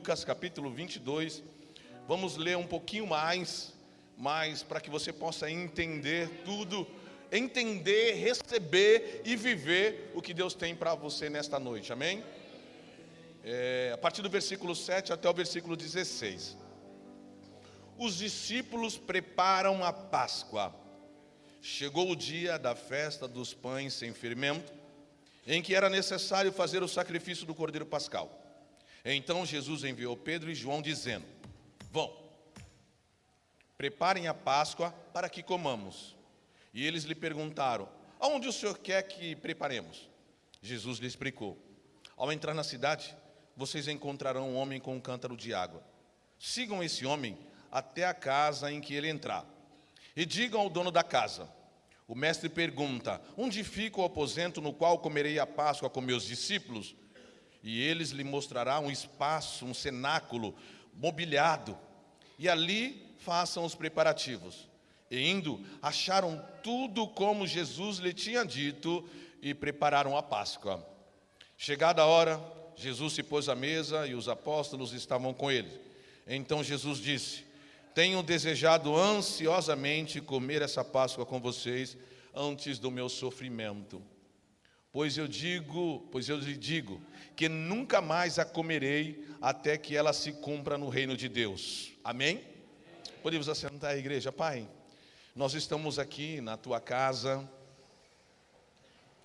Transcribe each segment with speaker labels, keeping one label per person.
Speaker 1: Lucas capítulo 22, vamos ler um pouquinho mais para que você possa entender tudo, entender, receber e viver o que Deus tem para você nesta noite, amém? A partir do versículo 7 até o versículo 16. Os discípulos preparam a Páscoa. Chegou o dia da festa dos pães sem fermento, em que era necessário fazer o sacrifício do cordeiro pascal. Então Jesus enviou Pedro e João dizendo: vão, preparem a Páscoa para que comamos. E eles lhe perguntaram: aonde o Senhor quer que preparemos? Jesus lhe explicou: ao entrar na cidade, vocês encontrarão um homem com um cântaro de água. Sigam esse homem até a casa em que ele entrar. E digam ao dono da casa: o mestre pergunta: onde fica o aposento no qual comerei a Páscoa com meus discípulos? E eles lhe mostrarão um espaço, um cenáculo mobiliado, e ali façam os preparativos. E indo, acharam tudo como Jesus lhe tinha dito e prepararam a Páscoa. Chegada a hora, Jesus se pôs à mesa e os apóstolos estavam com ele. Então Jesus disse: tenho desejado ansiosamente comer essa Páscoa com vocês antes do meu sofrimento. Pois eu lhe digo que nunca mais a comerei até que ela se cumpra no reino de Deus. Amém? Podemos assentar, igreja. Pai, nós estamos aqui na tua casa,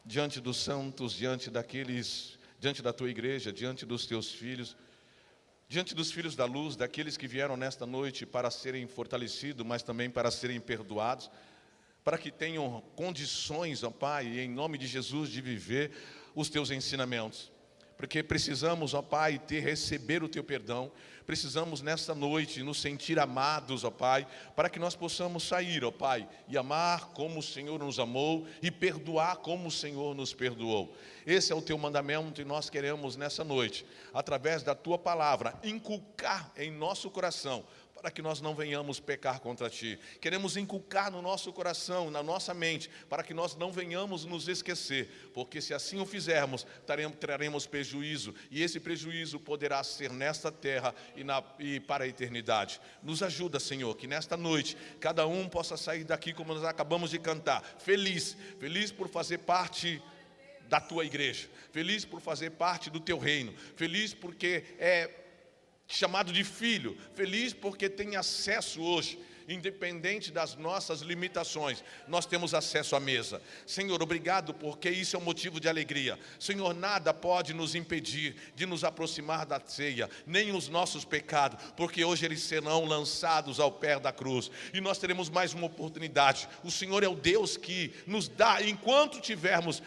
Speaker 1: diante dos santos, diante da tua igreja, diante dos teus filhos, diante dos filhos da luz, daqueles que vieram nesta noite para serem fortalecidos, mas também para serem perdoados, para que tenham condições, ó Pai, em nome de Jesus, de viver os teus ensinamentos. Porque precisamos, ó Pai, receber o teu perdão. Precisamos nesta noite nos sentir amados, ó Pai, para que nós possamos sair, ó Pai, e amar como o Senhor nos amou e perdoar como o Senhor nos perdoou. Esse é o teu mandamento e nós queremos nessa noite, através da tua palavra, inculcar em nosso coração, para que nós não venhamos pecar contra Ti. Queremos inculcar no nosso coração, na nossa mente, para que nós não venhamos nos esquecer, porque se assim o fizermos, traremos prejuízo, e esse prejuízo poderá ser nesta terra e para a eternidade. Nos ajuda, Senhor, que nesta noite, cada um possa sair daqui como nós acabamos de cantar, feliz por fazer parte da Tua igreja, feliz por fazer parte do Teu reino, feliz porque chamado de filho, feliz porque tem acesso hoje, independente das nossas limitações, nós temos acesso à mesa. Senhor, obrigado, porque isso é um motivo de alegria. Senhor, nada pode nos impedir de nos aproximar da ceia, nem os nossos pecados, porque hoje eles serão lançados ao pé da cruz, e nós teremos mais uma oportunidade. O Senhor é o Deus que nos dá, enquanto tivermos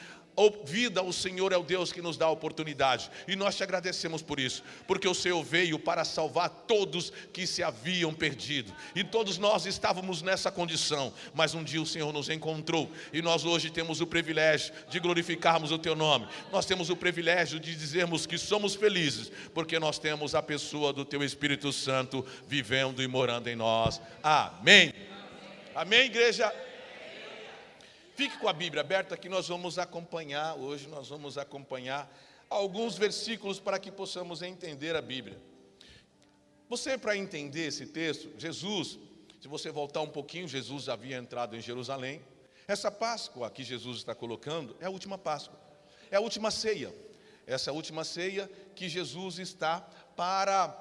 Speaker 1: vida, o Senhor é o Deus que nos dá a oportunidade, e nós te agradecemos por isso, porque o Senhor veio para salvar todos que se haviam perdido, e todos nós estávamos nessa condição, mas um dia o Senhor nos encontrou, e nós hoje temos o privilégio de glorificarmos o teu nome, nós temos o privilégio de dizermos que somos felizes, porque nós temos a pessoa do teu Espírito Santo vivendo e morando em nós. Amém. Amém, igreja? Fique com a Bíblia aberta que nós vamos acompanhar, hoje nós vamos acompanhar alguns versículos para que possamos entender a Bíblia. Você, para entender esse texto, Jesus, se você voltar um pouquinho, Jesus havia entrado em Jerusalém. Essa Páscoa que Jesus está colocando é a última Páscoa, é a última ceia. Essa última ceia que Jesus está para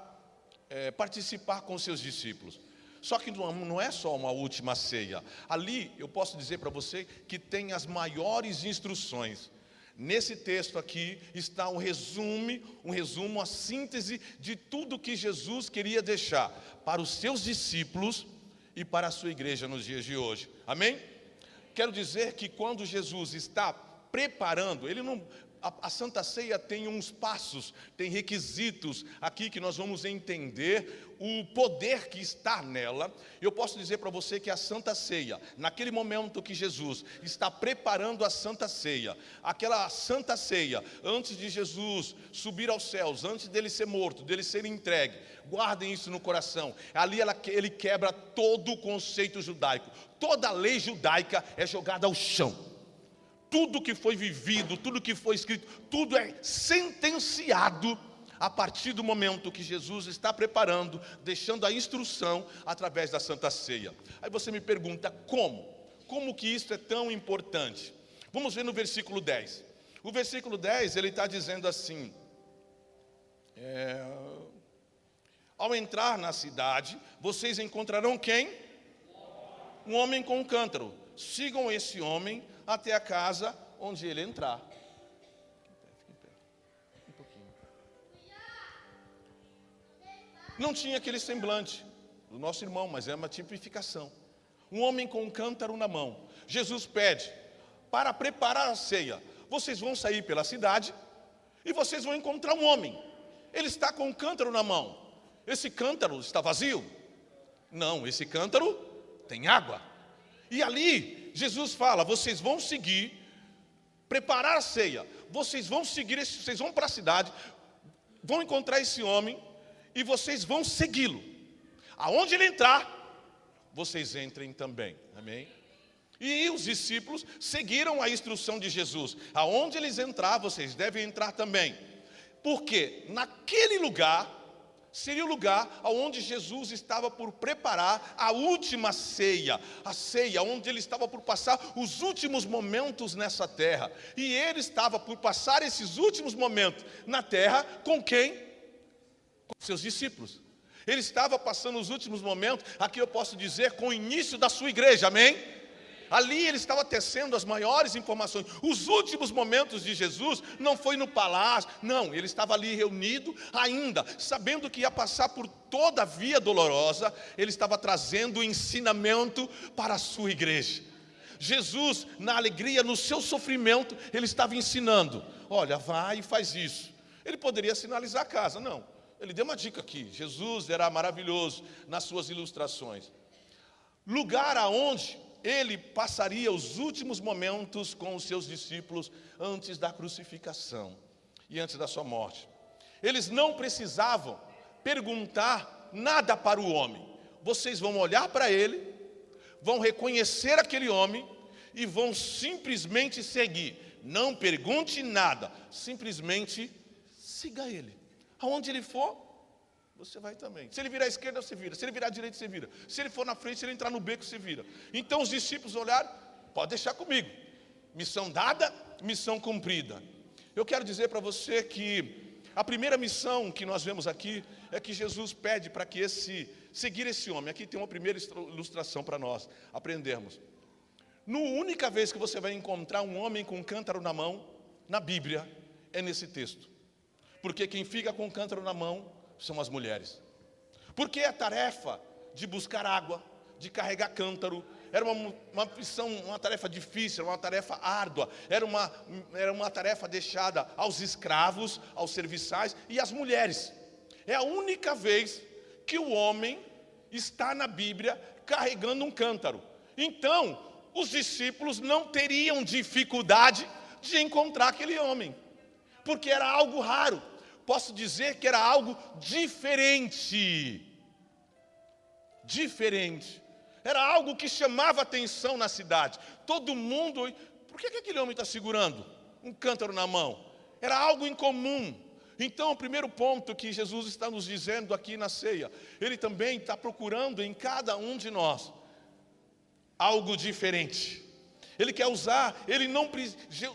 Speaker 1: participar com seus discípulos. Só que não é só uma última ceia. Ali eu posso dizer para você que tem as maiores instruções. Nesse texto aqui está um resumo, a síntese de tudo que Jesus queria deixar para os seus discípulos e para a sua igreja nos dias de hoje. Amém? Quero dizer que quando Jesus está preparando, a Santa Ceia tem uns passos, tem requisitos aqui que nós vamos entender o poder que está nela. Eu posso dizer para você que a Santa Ceia, naquele momento que Jesus está preparando a Santa Ceia, aquela Santa Ceia, antes de Jesus subir aos céus, antes dele ser morto, dele ser entregue, guardem isso no coração, ali ele quebra todo o conceito judaico, toda a lei judaica é jogada ao chão. Tudo que foi vivido, tudo que foi escrito, tudo é sentenciado a partir do momento que Jesus está preparando, deixando a instrução através da Santa Ceia. Aí você me pergunta, como? Como que isso é tão importante? Vamos ver no versículo 10. O versículo 10, ele está dizendo assim: ao entrar na cidade, vocês encontrarão quem? Um homem com um cântaro. Sigam esse homem até a casa onde ele entrar. Não tinha aquele semblante do nosso irmão, mas é uma tipificação. Um homem com um cântaro na mão. Jesus pede para preparar a ceia. Vocês vão sair pela cidade e vocês vão encontrar um homem. Ele está com um cântaro na mão. Esse cântaro está vazio? Não, esse cântaro tem água. E ali, Jesus fala, vocês vão seguir, preparar a ceia. Vocês vão seguir, vocês vão para a cidade, vão encontrar esse homem e vocês vão segui-lo. Aonde ele entrar, vocês entrem também. Amém? E os discípulos seguiram a instrução de Jesus. Aonde eles entrar, vocês devem entrar também. Porque naquele lugar seria o lugar onde Jesus estava por preparar a última ceia. A ceia onde ele estava por passar os últimos momentos nessa terra. E ele estava por passar esses últimos momentos na terra com quem? Com seus discípulos. Ele estava passando os últimos momentos, aqui eu posso dizer, com o início da sua igreja, amém? Ali ele estava tecendo as maiores informações. Os últimos momentos de Jesus não foi no palácio, não, ele estava ali reunido ainda, sabendo que ia passar por toda a via dolorosa. Ele estava trazendo o ensinamento para a sua igreja. Jesus, na alegria, no seu sofrimento, ele estava ensinando: olha, vai e faz isso. Ele poderia sinalizar a casa, não. Ele deu uma dica aqui. Jesus era maravilhoso nas suas ilustrações. Lugar aonde ele passaria os últimos momentos com os seus discípulos antes da crucificação e antes da sua morte. Eles não precisavam perguntar nada para o homem. Vocês vão olhar para ele, vão reconhecer aquele homem e vão simplesmente seguir. Não pergunte nada, simplesmente siga ele. Aonde ele for, você vai também. Se ele virar à esquerda, você vira. Se ele virar à direita, você vira. Se ele for na frente, se ele entrar no beco, você vira. Então os discípulos olharam: pode deixar comigo. Missão dada, missão cumprida. Eu quero dizer para você que a primeira missão que nós vemos aqui é que Jesus pede para que seguir esse homem. Aqui tem uma primeira ilustração para nós aprendermos. A única vez que você vai encontrar um homem com um cântaro na mão, na Bíblia, é nesse texto. Porque quem fica com o cântaro na mão são as mulheres. Porque a tarefa de buscar água, de carregar cântaro, era uma missão, uma tarefa difícil, uma tarefa árdua. Era uma tarefa deixada aos escravos, aos serviçais e às mulheres. É a única vez que o homem está na Bíblia carregando um cântaro. Então, os discípulos não teriam dificuldade de encontrar aquele homem, porque era algo raro. Posso dizer que era algo diferente. Diferente. Era algo que chamava atenção na cidade. Todo mundo... Por que aquele homem está segurando um cântaro na mão? Era algo incomum. Então, o primeiro ponto que Jesus está nos dizendo aqui na ceia, ele também está procurando em cada um de nós algo diferente. Ele quer usar,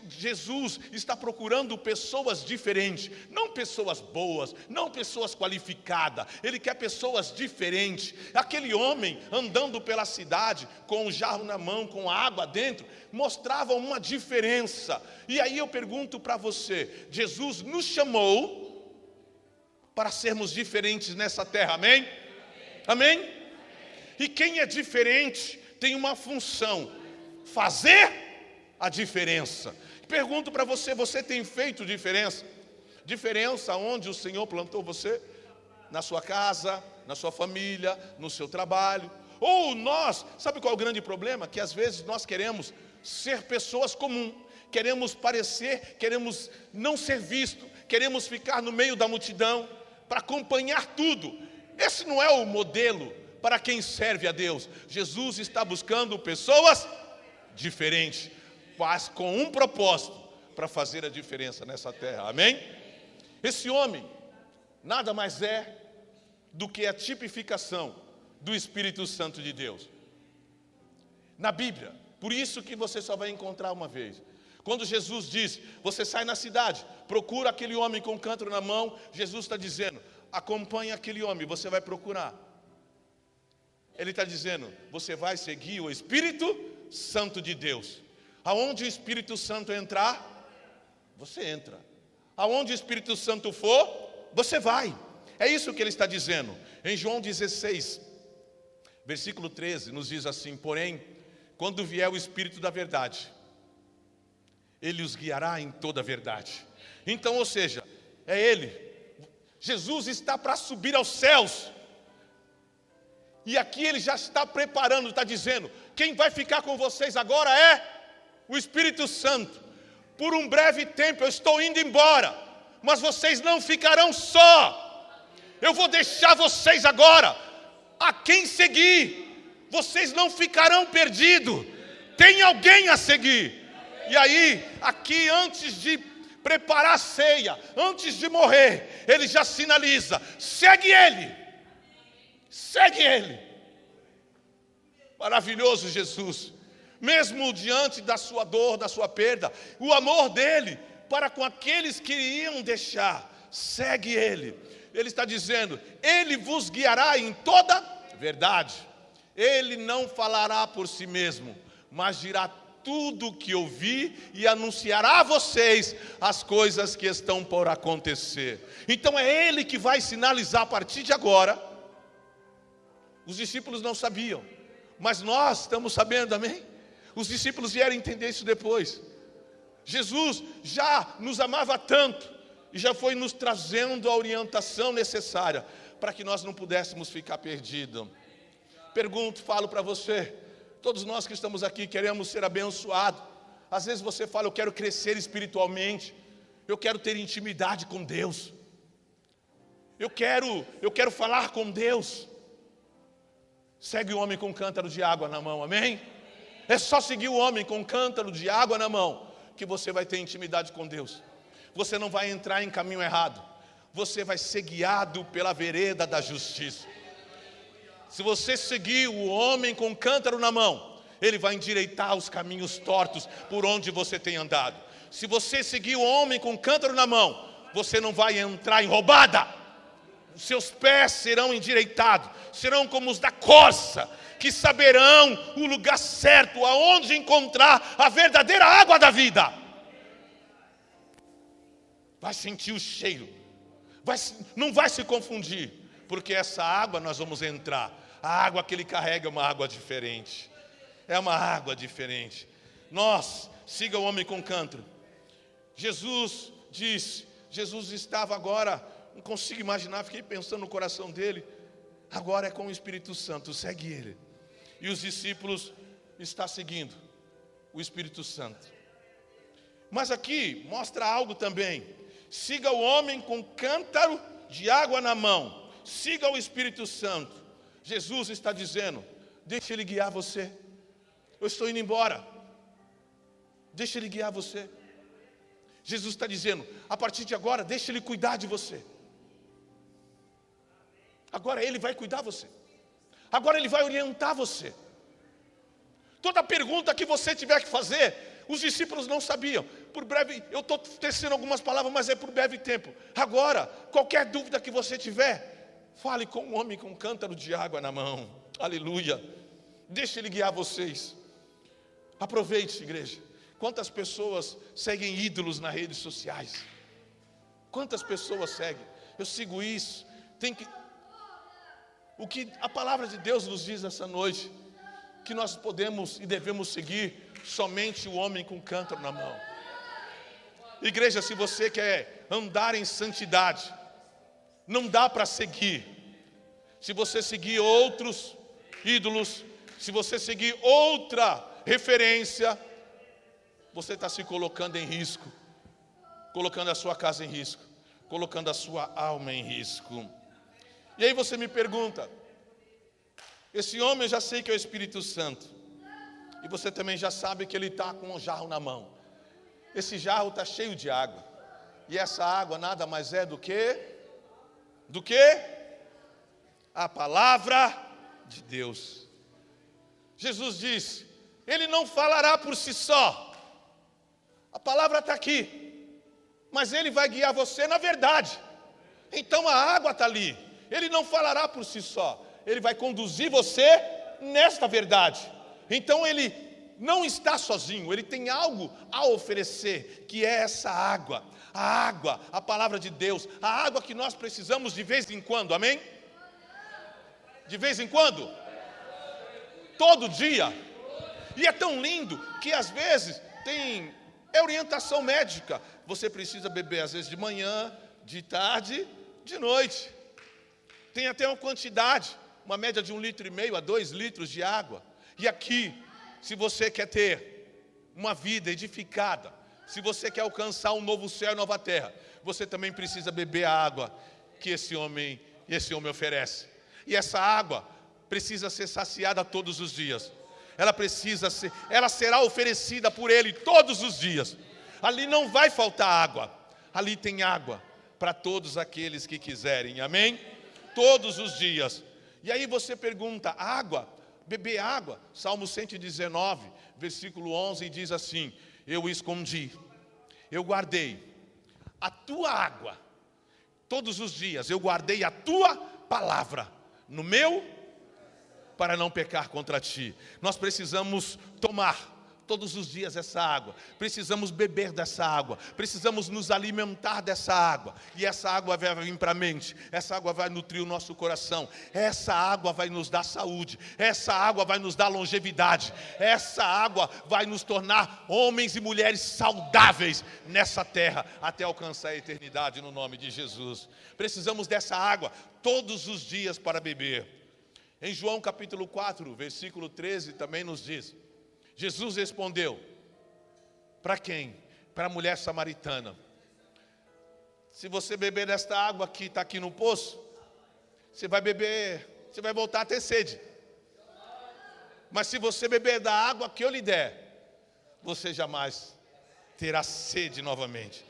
Speaker 1: Jesus está procurando pessoas diferentes, não pessoas boas, não pessoas qualificadas. Ele quer pessoas diferentes. Aquele homem andando pela cidade com um jarro na mão, com água dentro, mostrava uma diferença. E aí eu pergunto para você, Jesus nos chamou para sermos diferentes nessa terra, amém? Amém? E quem é diferente tem uma função: fazer a diferença. Pergunto para você, você tem feito diferença? Diferença onde o Senhor plantou você? Na sua casa, na sua família, no seu trabalho. Ou nós, sabe qual é o grande problema? Que às vezes nós queremos ser pessoas comuns, queremos parecer, queremos não ser visto, queremos ficar no meio da multidão para acompanhar tudo. Esse não é o modelo para quem serve a Deus. Jesus está buscando pessoas diferentes, mas com um propósito: para fazer a diferença nessa terra, amém? Esse homem nada mais é do que a tipificação do Espírito Santo de Deus. Na Bíblia, por isso que você só vai encontrar uma vez. Quando Jesus diz, você sai na cidade, procura aquele homem com cântaro na mão, Jesus está dizendo, acompanhe aquele homem, você vai procurar. Ele está dizendo, você vai seguir o Espírito Santo de Deus. Aonde o Espírito Santo entrar, você entra. Aonde o Espírito Santo for, você vai. É isso que ele está dizendo. Em João 16, versículo 13, nos diz assim, porém, quando vier o Espírito da verdade, ele os guiará em toda a verdade. Então, ou seja, é ele. Jesus está para subir aos céus. E aqui ele já está preparando, está dizendo, quem vai ficar com vocês agora é o Espírito Santo. Por um breve tempo eu estou indo embora, mas vocês não ficarão só. Eu vou deixar vocês agora a quem seguir. Vocês não ficarão perdidos. Tem alguém a seguir. E aí, aqui antes de preparar a ceia, antes de morrer, ele já sinaliza, segue ele. Segue ele. Maravilhoso Jesus. Mesmo diante da sua dor, da sua perda, o amor dele para com aqueles que iam deixar, segue ele. Ele está dizendo, ele vos guiará em toda verdade. Ele não falará por si mesmo, mas dirá tudo o que ouvi e anunciará a vocês as coisas que estão por acontecer. Então é ele que vai sinalizar a partir de agora. Os discípulos não sabiam, mas nós estamos sabendo, amém? Os discípulos vieram entender isso depois. Jesus já nos amava tanto e já foi nos trazendo a orientação necessária para que nós não pudéssemos ficar perdidos. Pergunto, falo para você, todos nós que estamos aqui queremos ser abençoados. Às vezes você fala, eu quero crescer espiritualmente, eu quero ter intimidade com Deus, eu quero falar com Deus. Segue o homem com cântaro de água na mão, amém? É só seguir o homem com cântaro de água na mão, que você vai ter intimidade com Deus. Você não vai entrar em caminho errado, você vai ser guiado pela vereda da justiça. Se você seguir o homem com cântaro na mão, ele vai endireitar os caminhos tortos por onde você tem andado. Se você seguir o homem com cântaro na mão, você não vai entrar em roubada. Os seus pés serão endireitados, serão como os da corça, que saberão o lugar certo, aonde encontrar a verdadeira água da vida. Vai sentir o cheiro, não vai se confundir, porque essa água nós vamos entrar. A água que ele carrega é uma água diferente. É uma água diferente. Nós, siga o homem com cântaro. Jesus disse, Jesus estava agora, não consigo imaginar, fiquei pensando no coração dele. Agora é com o Espírito Santo, segue ele. E os discípulos estão seguindo o Espírito Santo. Mas aqui mostra algo também. Siga o homem com cântaro de água na mão. Siga o Espírito Santo. Jesus está dizendo, deixa ele guiar você. Eu estou indo embora. Deixa ele guiar você. Jesus está dizendo, a partir de agora, deixa ele cuidar de você. Agora ele vai cuidar de você. Agora ele vai orientar você. Toda pergunta que você tiver que fazer, os discípulos não sabiam. Por breve, eu estou tecendo algumas palavras, mas é por breve tempo. Agora, qualquer dúvida que você tiver, fale com um homem com cântaro de água na mão. Aleluia. Deixe ele guiar vocês. Aproveite, igreja. Quantas pessoas seguem ídolos nas redes sociais? Quantas pessoas seguem? Eu sigo isso. O que a palavra de Deus nos diz essa noite, que nós podemos e devemos seguir somente o homem com cântaro na mão. Igreja, se você quer andar em santidade, não dá para seguir. Se você seguir outros ídolos, se você seguir outra referência, você está se colocando em risco, colocando a sua casa em risco, colocando a sua alma em risco. E aí você me pergunta, esse homem eu já sei que é o Espírito Santo, e você também já sabe que ele está com um jarro na mão. Esse jarro está cheio de água, e essa água nada mais é do que Do que? A palavra de Deus. Jesus disse, Ele não falará por si só. A palavra está aqui, mas Ele vai guiar você na verdade. Então a água está ali. Ele não falará por si só. Ele vai conduzir você nesta verdade. Então Ele não está sozinho. Ele tem algo a oferecer, que é essa água. A água, a palavra de Deus. A água que nós precisamos de vez em quando, amém? De vez em quando? Todo dia. E é tão lindo que às vezes é orientação médica. Você precisa beber às vezes de manhã, de tarde, de noite. Tem até uma quantidade, uma média de 1,5 litro a 2 litros de água. E aqui, se você quer ter uma vida edificada, se você quer alcançar um novo céu e nova terra, você também precisa beber a água que esse homem oferece. E essa água precisa ser saciada todos os dias. Ela será oferecida por Ele todos os dias. Ali não vai faltar água. Ali tem água para todos aqueles que quiserem, amém? Todos os dias. E aí você pergunta, água? Beber água? Salmo 119, versículo 11 diz assim, eu escondi, eu guardei a tua água. Todos os dias eu guardei a tua palavra no meu, para não pecar contra ti. Nós precisamos tomar todos os dias essa água, precisamos beber dessa água, precisamos nos alimentar dessa água, e essa água vai vir para a mente, essa água vai nutrir o nosso coração, essa água vai nos dar saúde, essa água vai nos dar longevidade, essa água vai nos tornar homens e mulheres saudáveis nessa terra, até alcançar a eternidade no nome de Jesus. Precisamos dessa água todos os dias para beber. Em João capítulo 4, versículo 13 também nos diz, Jesus respondeu, para quem? Para a mulher samaritana. Se você beber desta água que está aqui no poço, você vai voltar a ter sede. Mas se você beber da água que eu lhe der, você jamais terá sede novamente.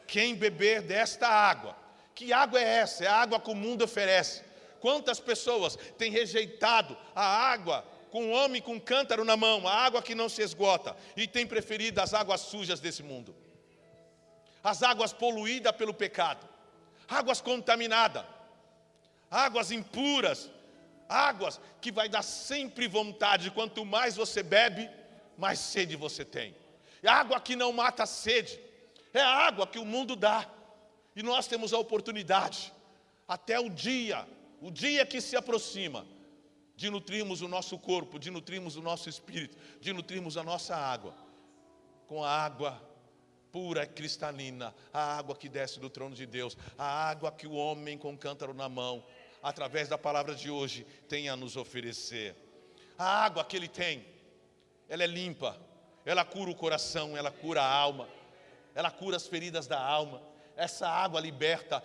Speaker 1: Quem beber desta água, que água é essa? É a água que o mundo oferece. Quantas pessoas têm rejeitado a água com um homem com um cântaro na mão, a água que não se esgota, e têm preferido as águas sujas desse mundo, as águas poluídas pelo pecado, águas contaminadas, águas impuras, águas que vai dar sempre vontade. Quanto mais você bebe, mais sede você tem. É água que não mata a sede, é a água que o mundo dá, e nós temos a oportunidade, até o dia que se aproxima, de nutrirmos o nosso corpo, de nutrirmos o nosso espírito, de nutrirmos a nossa água, com a água pura e cristalina, a água que desce do trono de Deus, a água que o homem com cântaro na mão, através da palavra de hoje, tem a nos oferecer. A água que Ele tem, ela é limpa, ela cura o coração, ela cura a alma, ela cura as feridas da alma. Essa água liberta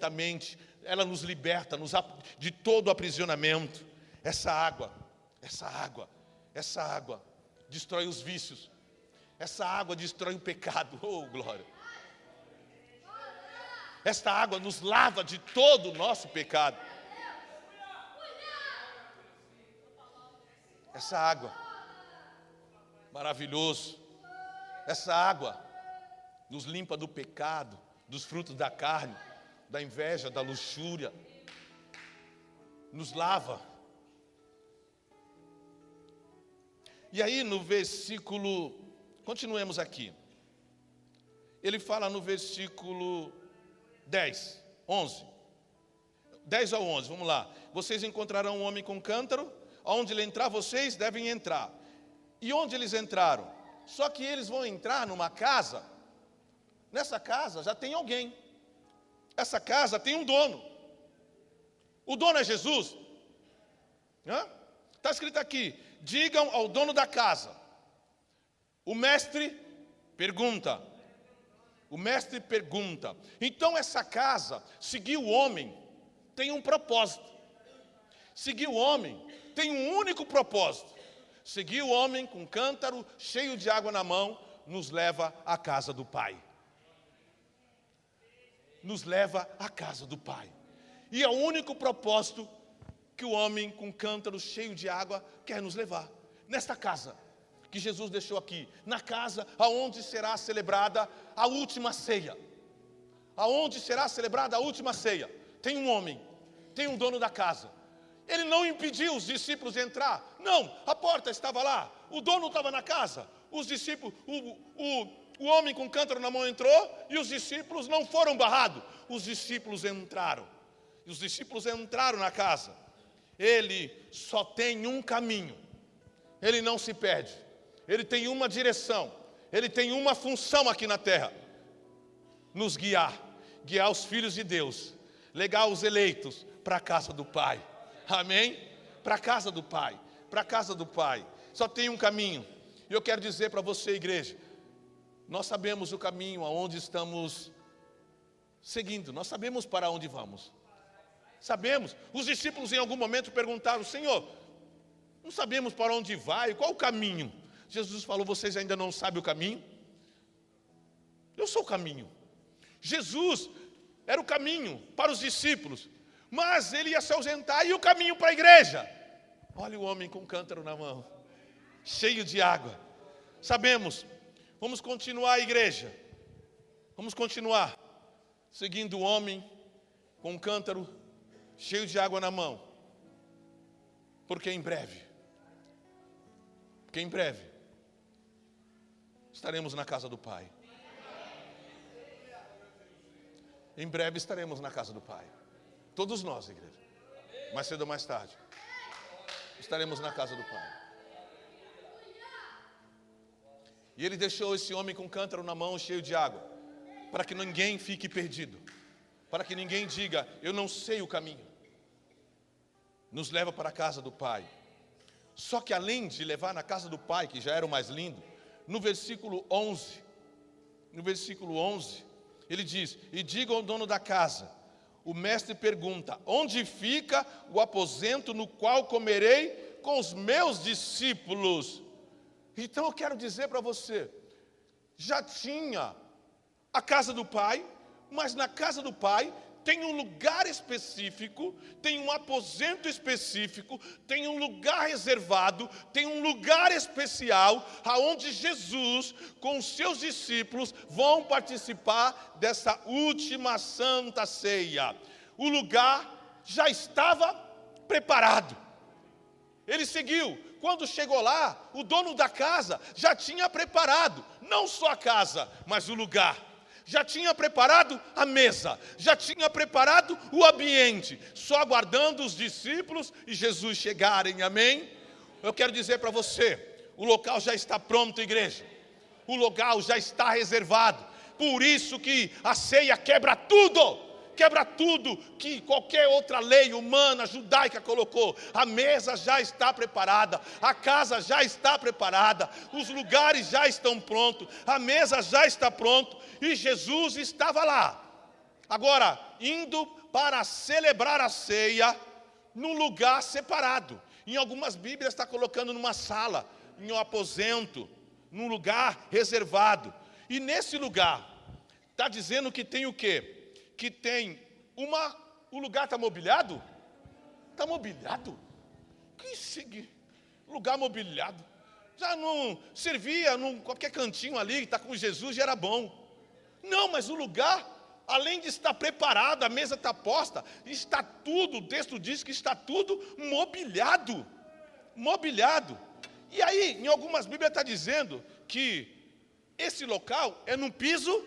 Speaker 1: a mente, ela nos liberta de todo aprisionamento. Essa água destrói os vícios. Essa água destrói o pecado. Oh, glória! Esta água nos lava de todo o nosso pecado. Essa água, maravilhoso. Essa água nos limpa do pecado, dos frutos da carne, da inveja, da luxúria. Nos lava. E aí no versículo, continuemos aqui. Ele fala no versículo 10, 11. 10 ao 11, vamos lá. Vocês encontrarão um homem com cântaro, aonde ele entrar, vocês devem entrar. E onde eles entraram? Só que eles vão entrar numa casa. Nessa casa já tem alguém. Essa casa tem um dono. O dono é Jesus. Está escrito aqui, digam ao dono da casa. O mestre pergunta. Então essa casa, seguir o homem, tem um propósito. Seguir o homem tem um único propósito. Seguir o homem com cântaro cheio de água na mão, nos leva à casa do Pai. Nos leva à casa do Pai. E é o único propósito que o homem com cântaro cheio de água quer nos levar. Nesta casa que Jesus deixou aqui, na casa aonde será celebrada a última ceia. Aonde será celebrada a última ceia, tem um homem, tem um dono da casa. Ele não impediu os discípulos de entrar. Não, a porta estava lá, o dono estava na casa. Os discípulos, o homem com cântaro na mão entrou e os discípulos não foram barrados. Os discípulos entraram. E os discípulos entraram na casa. Ele só tem um caminho. Ele não se perde. Ele tem uma direção. Ele tem uma função aqui na terra: nos guiar os filhos de Deus, legar os eleitos para a casa do Pai. Amém? Para a casa do Pai, para a casa do Pai. Só tem um caminho. E eu quero dizer para você, igreja, nós sabemos o caminho aonde estamos seguindo, nós sabemos para onde vamos. Sabemos. Os discípulos em algum momento perguntaram: Senhor, não sabemos para onde vai, qual o caminho? Jesus falou: vocês ainda não sabem o caminho? Eu sou o caminho. Jesus era o caminho para os discípulos, mas ele ia se ausentar, e o caminho para a igreja? Olha o homem com cântaro na mão, cheio de água. Sabemos. Vamos continuar a igreja. Vamos continuar seguindo o homem com um cântaro cheio de água na mão. Porque em breve estaremos na casa do Pai. Em breve estaremos na casa do Pai. Todos nós, igreja. Mais cedo ou mais tarde estaremos na casa do Pai. E ele deixou esse homem com cântaro na mão, cheio de água, para que ninguém fique perdido, para que ninguém diga: eu não sei o caminho. Nos leva para a casa do Pai. Só que além de levar na casa do Pai, que já era o mais lindo, no versículo 11, ele diz: e diga ao dono da casa, o mestre pergunta: onde fica o aposento no qual comerei com os meus discípulos? Então eu quero dizer para você, já tinha a casa do Pai, mas na casa do Pai tem um lugar específico, tem um aposento específico, tem um lugar reservado, tem um lugar especial, aonde Jesus, com os seus discípulos, vão participar dessa última santa ceia. O lugar já estava preparado. Ele seguiu. Quando chegou lá, o dono da casa já tinha preparado, não só a casa, mas o lugar. Já tinha preparado a mesa, já tinha preparado o ambiente, só aguardando os discípulos e Jesus chegarem, amém? Eu quero dizer para você, o local já está pronto, igreja. O local já está reservado. Por isso que a ceia quebra tudo que qualquer outra lei humana, judaica colocou. A mesa já está preparada, a casa já está preparada, os lugares já estão prontos, a mesa já está pronta e Jesus estava lá. Agora, indo para celebrar a ceia num lugar separado. Em algumas Bíblias está colocando numa sala, em um aposento, num lugar reservado. E nesse lugar, está dizendo que tem o quê? Que tem o lugar está mobiliado? Está mobiliado? Que lugar mobiliado? Já não servia num qualquer cantinho ali, está com Jesus, já era bom. Não, mas o lugar, além de estar preparado, a mesa está posta, está tudo, o texto diz que está tudo mobiliado. Mobiliado. E aí, em algumas Bíblias está dizendo que esse local é num piso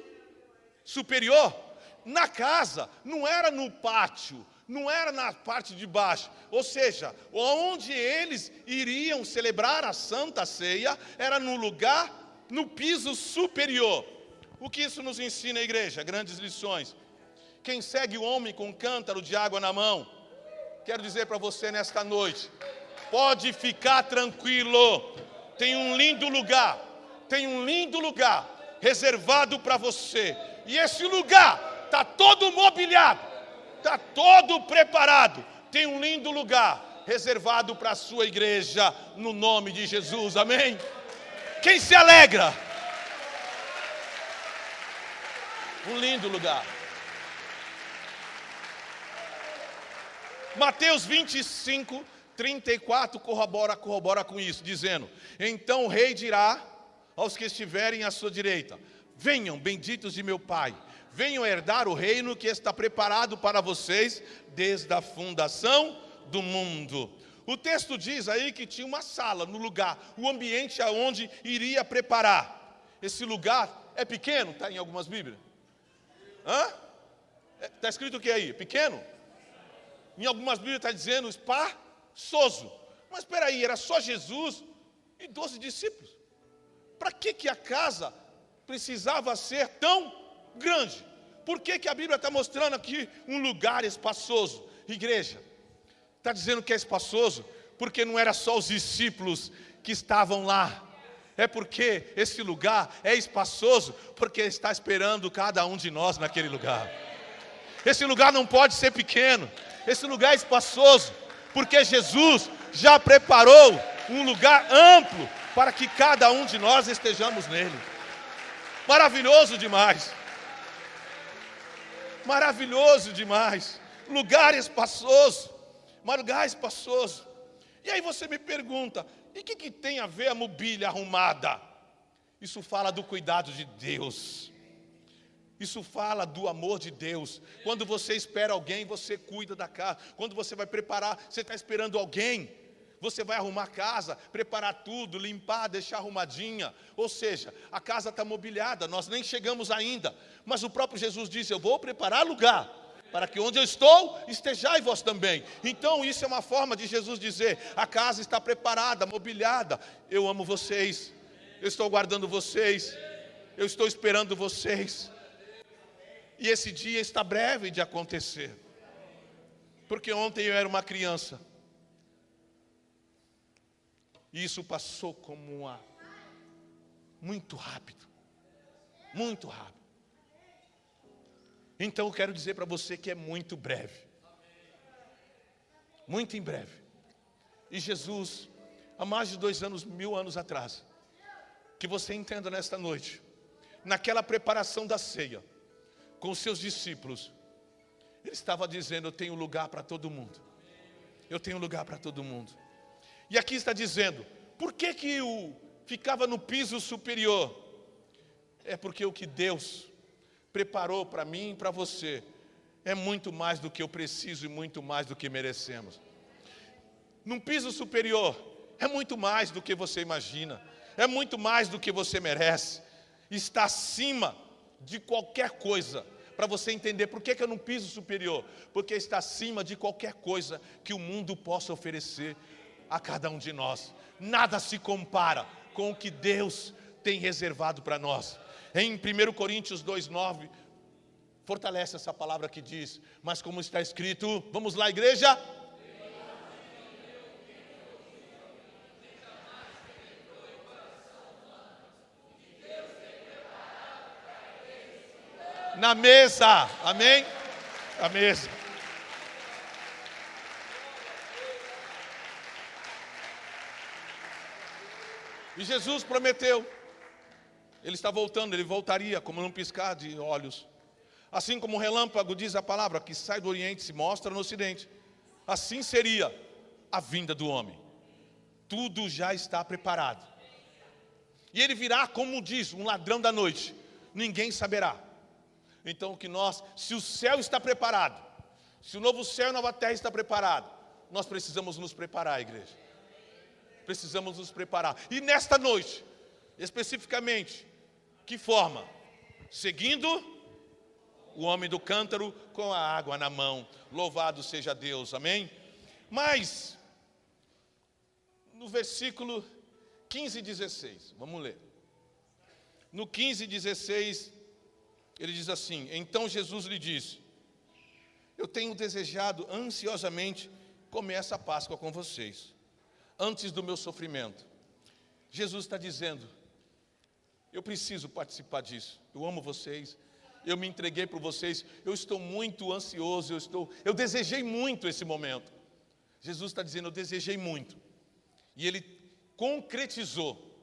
Speaker 1: superior. Na casa, não era no pátio, não era na parte de baixo. Ou seja, onde eles iriam celebrar a Santa Ceia, era no lugar, no piso superior. O que isso nos ensina, igreja? Grandes lições. Quem segue o homem com um cântaro de água na mão, quero dizer para você nesta noite, pode ficar tranquilo. Tem um lindo lugar reservado para você. E esse lugar está todo mobiliado, está todo preparado. Tem um lindo lugar reservado para a sua igreja, no nome de Jesus, amém? Quem se alegra? Um lindo lugar. Mateus 25, 34 corrobora com isso, dizendo: então o rei dirá aos que estiverem à sua direita: venham, benditos de meu Pai, venham herdar o reino que está preparado para vocês desde a fundação do mundo. O texto diz aí que tinha uma sala no lugar, o ambiente aonde iria preparar. Esse lugar é pequeno, está em algumas Bíblias? Está escrito o que aí? Pequeno? Em algumas Bíblias está dizendo espaçoso. Mas espera aí, era só Jesus e 12 discípulos. Para que a casa precisava ser tão grande? Por que a Bíblia está mostrando aqui um lugar espaçoso? Igreja, está dizendo que é espaçoso porque não era só os discípulos que estavam lá. É porque esse lugar é espaçoso porque está esperando cada um de nós naquele lugar. Esse lugar não pode ser pequeno. Esse lugar é espaçoso porque Jesus já preparou um lugar amplo para que cada um de nós estejamos nele. Maravilhoso demais. Maravilhoso demais. Lugar espaçoso. Lugar espaçoso. E aí você me pergunta: e o que tem a ver a mobília arrumada? Isso fala do cuidado de Deus. Isso fala do amor de Deus. Quando você espera alguém, você cuida da casa. Quando você vai preparar, você está esperando alguém, você vai arrumar a casa, preparar tudo, limpar, deixar arrumadinha. Ou seja, a casa está mobiliada, nós nem chegamos ainda. Mas o próprio Jesus disse: eu vou preparar lugar, para que onde eu estou, estejais vós também. Então isso é uma forma de Jesus dizer: a casa está preparada, mobiliada. Eu amo vocês, eu estou guardando vocês, eu estou esperando vocês. E esse dia está breve de acontecer. Porque ontem eu era uma criança. E isso passou como muito rápido. Muito rápido. Então eu quero dizer para você que é muito breve. Muito em breve. E Jesus, há mais de 2 anos, 1000 anos atrás, que você entenda nesta noite, naquela preparação da ceia, com os seus discípulos, ele estava dizendo: eu tenho lugar para todo mundo. Eu tenho lugar para todo mundo. E aqui está dizendo: por que ficava no piso superior? É porque o que Deus preparou para mim e para você é muito mais do que eu preciso e muito mais do que merecemos. Num piso superior é muito mais do que você imagina, é muito mais do que você merece. Está acima de qualquer coisa. Para você entender por que é num piso superior, porque está acima de qualquer coisa que o mundo possa oferecer a cada um de nós. Nada se compara com o que Deus tem reservado para nós. Em 1 Coríntios 2,9, fortalece essa palavra que diz: mas como está escrito, vamos lá, igreja? Na mesa, amém? A mesa. E Jesus prometeu, ele está voltando, ele voltaria como num piscar de olhos. Assim como o relâmpago, diz a palavra, que sai do Oriente e se mostra no Ocidente, assim seria a vinda do homem. Tudo já está preparado. E ele virá, como diz, um ladrão da noite, ninguém saberá. Então se o céu está preparado, se o novo céu e a nova terra está preparado, nós precisamos nos preparar, igreja. Precisamos nos preparar. E nesta noite, especificamente, que forma? Seguindo o homem do cântaro com a água na mão. Louvado seja Deus, amém? Mas, no versículo 15 e 16, vamos ler. No 15 e 16, ele diz assim: então Jesus lhe disse: eu tenho desejado ansiosamente comer essa Páscoa com vocês, antes do meu sofrimento. Jesus está dizendo: eu preciso participar disso. Eu amo vocês, eu me entreguei por vocês, eu estou muito ansioso, eu desejei muito esse momento. Jesus está dizendo: eu desejei muito. E ele concretizou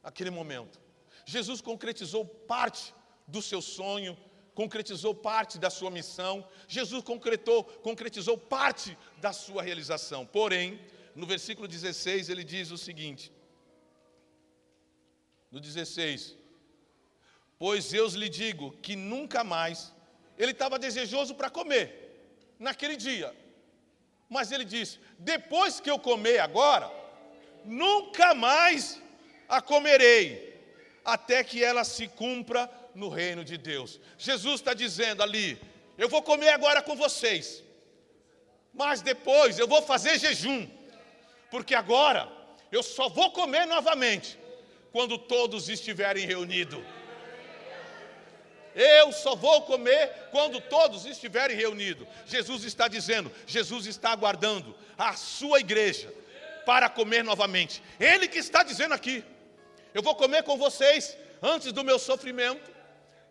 Speaker 1: aquele momento. Jesus concretizou parte do seu sonho, concretizou parte da sua missão, Jesus concretizou parte da sua realização. Porém, no versículo 16, ele diz o seguinte, no 16, pois eu lhe digo que nunca mais, ele estava desejoso para comer, naquele dia, mas ele disse, depois que eu comer agora, nunca mais a comerei, até que ela se cumpra no reino de Deus. Jesus está dizendo ali, eu vou comer agora com vocês, mas depois eu vou fazer jejum, porque agora eu só vou comer novamente, quando todos estiverem reunidos. Eu só vou comer quando todos estiverem reunidos. Jesus está dizendo, Jesus está aguardando a sua igreja para comer novamente. Ele que está dizendo aqui, eu vou comer com vocês antes do meu sofrimento,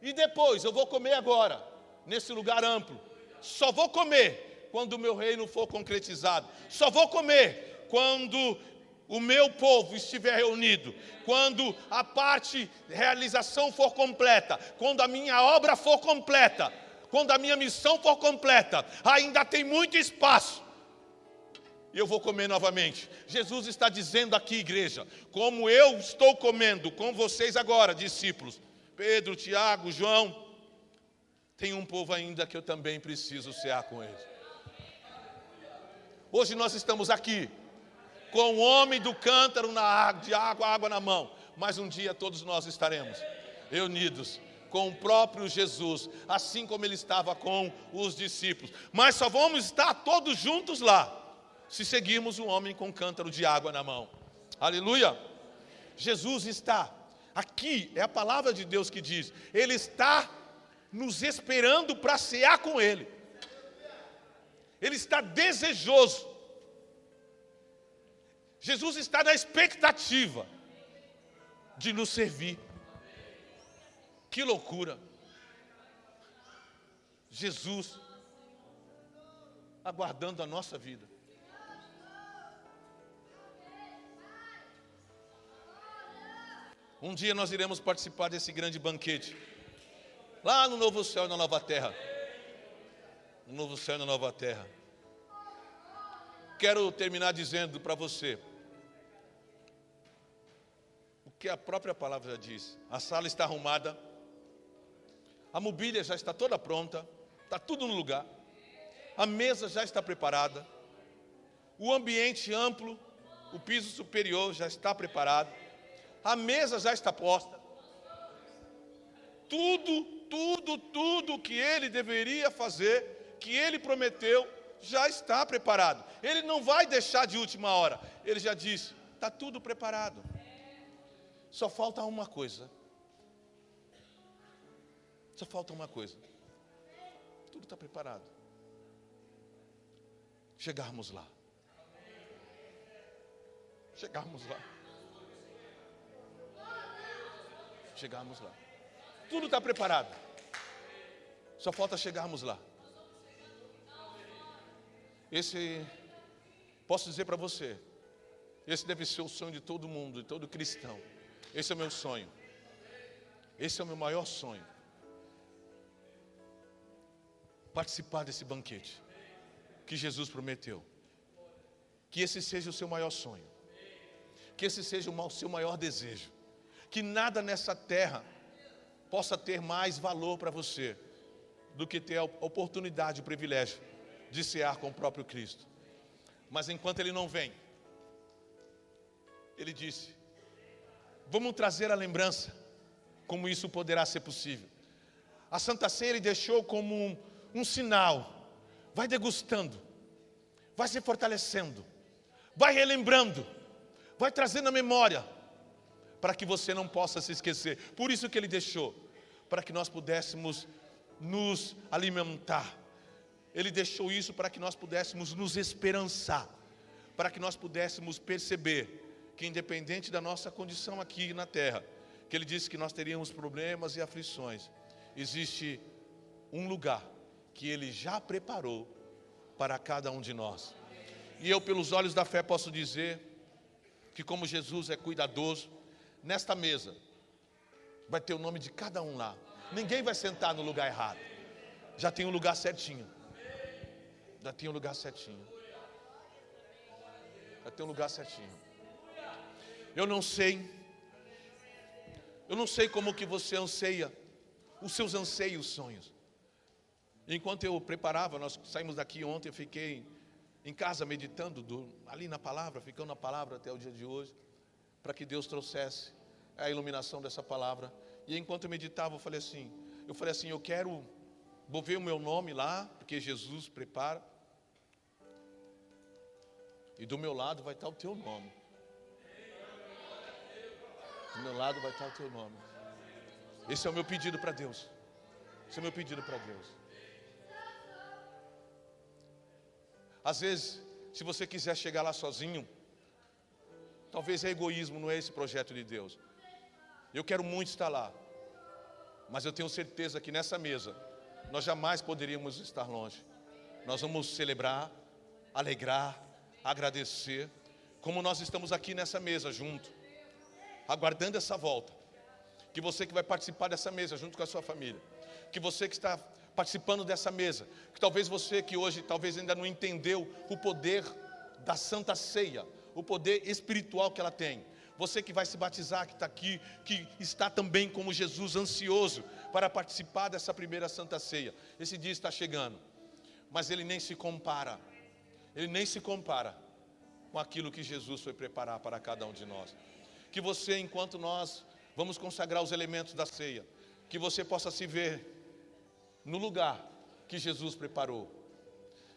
Speaker 1: e depois eu vou comer agora, nesse lugar amplo. Só vou comer quando o meu reino for concretizado. Só vou comer quando o meu povo estiver reunido, quando a realização for completa, quando a minha obra for completa, quando a minha missão for completa, ainda tem muito espaço, e eu vou comer novamente. Jesus está dizendo aqui, igreja, como eu estou comendo com vocês agora, discípulos, Pedro, Tiago, João, tem um povo ainda que eu também preciso cear com eles. Hoje nós estamos aqui, com o homem do cântaro de água na mão. Mas um dia todos nós estaremos reunidos com o próprio Jesus, assim como ele estava com os discípulos. Mas só vamos estar todos juntos lá, se seguirmos o homem com o cântaro de água na mão. Aleluia! Jesus está, aqui é a palavra de Deus que diz, ele está nos esperando para cear com ele. Ele está desejoso. Jesus está na expectativa de nos servir. Que loucura! Jesus aguardando a nossa vida. Um dia nós iremos participar desse grande banquete, lá no novo céu e na nova terra. No novo céu e na nova terra. Quero terminar dizendo para você o que a própria palavra já diz. A sala está arrumada, a mobília já está toda pronta, está tudo no lugar, a mesa já está preparada, o ambiente amplo, o piso superior já está preparado, a mesa já está posta. Tudo que ele deveria fazer, que ele prometeu, já está preparado. Ele não vai deixar de última hora. Ele já disse, está tudo preparado. Só falta uma coisa. Só falta uma coisa. Tudo está preparado. Chegarmos lá. Chegarmos lá. Chegarmos lá. Tudo está preparado. Só falta chegarmos lá. Posso dizer para você, esse deve ser o sonho de todo mundo, de todo cristão. Esse é o meu sonho. Esse é o meu maior sonho. Participar desse banquete que Jesus prometeu. Que esse seja o seu maior sonho. Que esse seja o seu maior desejo. Que nada nessa terra possa ter mais valor para você do que ter a oportunidade, o privilégio de cear com o próprio Cristo. Mas enquanto ele não vem, ele disse, vamos trazer a lembrança, como isso poderá ser possível. A Santa Ceia ele deixou como um sinal. Vai degustando, vai se fortalecendo, vai relembrando, vai trazendo a memória, para que você não possa se esquecer. Por isso que ele deixou, para que nós pudéssemos nos alimentar. Ele deixou isso para que nós pudéssemos nos esperançar, para que nós pudéssemos perceber que independente da nossa condição aqui na terra, que ele disse que nós teríamos problemas e aflições, existe um lugar que ele já preparou para cada um de nós. E eu, pelos olhos da fé, posso dizer que como Jesus é cuidadoso, nesta mesa vai ter o nome de cada um lá. Ninguém vai sentar no lugar errado. Já tem um lugar certinho. Já tem um lugar certinho. Já tem um lugar certinho. Eu não sei como que você anseia os seus anseios, sonhos. Enquanto eu preparava, nós saímos daqui ontem, eu fiquei em casa meditando ali na palavra, ficando na palavra até o dia de hoje, para que Deus trouxesse a iluminação dessa palavra. E enquanto eu meditava, eu falei assim, vou ver o meu nome lá, porque Jesus prepara. E do meu lado vai estar o teu nome. Do meu lado vai estar o teu nome. Esse é o meu pedido para Deus. Esse é o meu pedido para Deus. Às vezes, se você quiser chegar lá sozinho, talvez é egoísmo, não é esse projeto de Deus. Eu quero muito estar lá, mas eu tenho certeza que nessa mesa, nós jamais poderíamos estar longe. Nós vamos celebrar, alegrar, agradecer, como nós estamos aqui nessa mesa junto, aguardando essa volta. Que você que vai participar dessa mesa junto com a sua família, que você que está participando dessa mesa, que talvez você que hoje talvez ainda não entendeu o poder da Santa Ceia, o poder espiritual que ela tem. Você que vai se batizar, que está aqui, que está também como Jesus ansioso para participar dessa primeira Santa Ceia. Esse dia está chegando, mas ele nem se compara com aquilo que Jesus foi preparar para cada um de nós. Que você, enquanto nós vamos consagrar os elementos da ceia, que você possa se ver no lugar que Jesus preparou.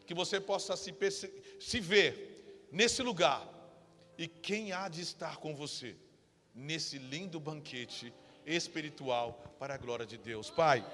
Speaker 1: Que você possa se ver nesse lugar. E quem há de estar com você nesse lindo banquete espiritual para a glória de Deus. Pai,